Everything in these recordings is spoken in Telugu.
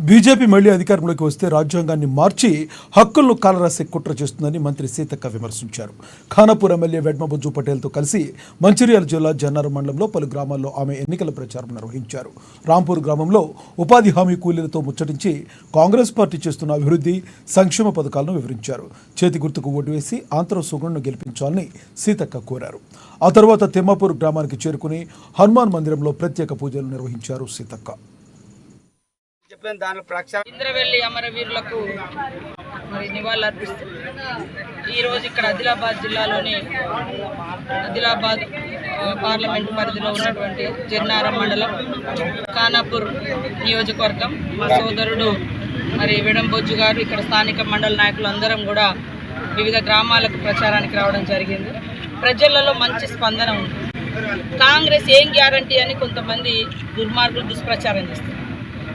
బీజేపీ మళ్లీ అధికారంలోకి వస్తే రాజ్యాంగాన్ని మార్చి హక్కులను కాలరాసే కుట్ర చేస్తుందని మంత్రి సీతక్క విమర్శించారు. ఖానాపూర్ ఎమ్మెల్యే వెడ్మబుజ్జు పటేల్తో కలిసి మంచిర్యాల జిల్లా జన్నారం మండలంలో పలు గ్రామాల్లో ఆమె ఎన్నికల ప్రచారం నిర్వహించారు. రాంపూర్ గ్రామంలో ఉపాధి హామీ కూలీలతో ముచ్చటించి కాంగ్రెస్ పార్టీ చేస్తున్న అభివృద్ధి సంక్షేమ పథకాలను వివరించారు. చేతి గుర్తుకు ఓటు వేసి ఆంధ్ర సుగుణను గెలిపించాలని సీతక్క కోరారు. ఆ తర్వాత తిమ్మాపూర్ గ్రామానికి చేరుకుని హనుమాన్ మందిరంలో ప్రత్యేక పూజలు నిర్వహించారు సీతక్క. ఇంద్రవెల్లి అమరవీరులకు మరి నివాళులర్పిస్తూ ఈరోజు ఇక్కడ ఆదిలాబాద్ జిల్లాలోని ఆదిలాబాద్ పార్లమెంట్ పరిధిలో ఉన్నటువంటి జన్నారం మండలం ఖానాపూర్ నియోజకవర్గం మా సోదరుడు మరి వెడంబొజ్జు గారు ఇక్కడ స్థానిక మండల నాయకులు అందరం కూడా వివిధ గ్రామాలకు ప్రచారానికి రావడం జరిగింది. ప్రజలలో మంచి స్పందన ఉంది. కాంగ్రెస్ ఏం గ్యారంటీ అని కొంతమంది దుర్మార్గులు దుష్ప్రచారం చేస్తారు.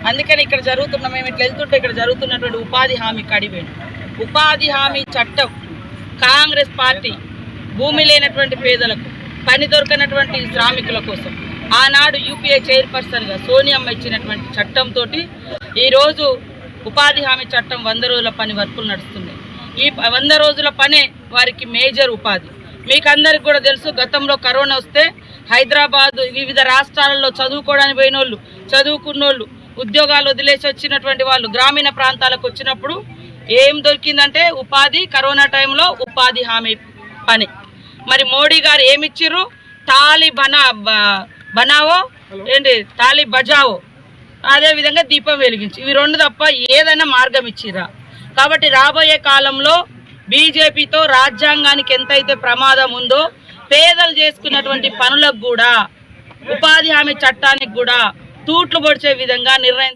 అందుకని ఇక్కడ జరుగుతున్న మేము ఇట్లా వెళ్తుంటే ఇక్కడ జరుగుతున్నటువంటి ఉపాధి హామీ కడివేడు ఉపాధి హామీ చట్టం కాంగ్రెస్ పార్టీ భూమి లేనటువంటి పేదలకు పని దొరకనటువంటి శ్రామికుల కోసం ఆనాడు యూపీఏ చైర్పర్సన్గా సోనియమ్మ ఇచ్చినటువంటి చట్టంతో ఈరోజు ఉపాధి హామీ చట్టం 100 రోజుల పని వర్కులు నడుస్తున్నాయి. ఈ 100 రోజుల పనే వారికి మేజర్ ఉపాధి. మీకు అందరికి కూడా తెలుసు, గతంలో కరోనా వస్తే హైదరాబాద్ వివిధ రాష్ట్రాలలో చదువుకోవడానికి పోయిన వాళ్ళు, చదువుకున్నోళ్ళు, ఉద్యోగాలు వదిలేసి వచ్చినటువంటి వాళ్ళు గ్రామీణ ప్రాంతాలకు వచ్చినప్పుడు ఏం దొరికిందంటే ఉపాధి. కరోనా టైంలో ఉపాధి హామీ పని. మరి మోడీ గారు ఏమిచ్చిర్రు? తాలి బనావో ఏంటి, తాలి బజావో, అదేవిధంగా దీపం వెలిగించి, ఇవి రెండు తప్ప ఏదైనా మార్గం ఇచ్చిర్రా? కాబట్టి రాబోయే కాలంలో బీజేపీతో రాజ్యాంగానికి ఎంతైతే ప్రమాదం ఉందో పేదలు చేసుకున్నటువంటి పనులకు కూడా ఉపాధి హామీ చట్టానికి కూడా తూట్లు పొడిచే విధంగా నిర్ణయం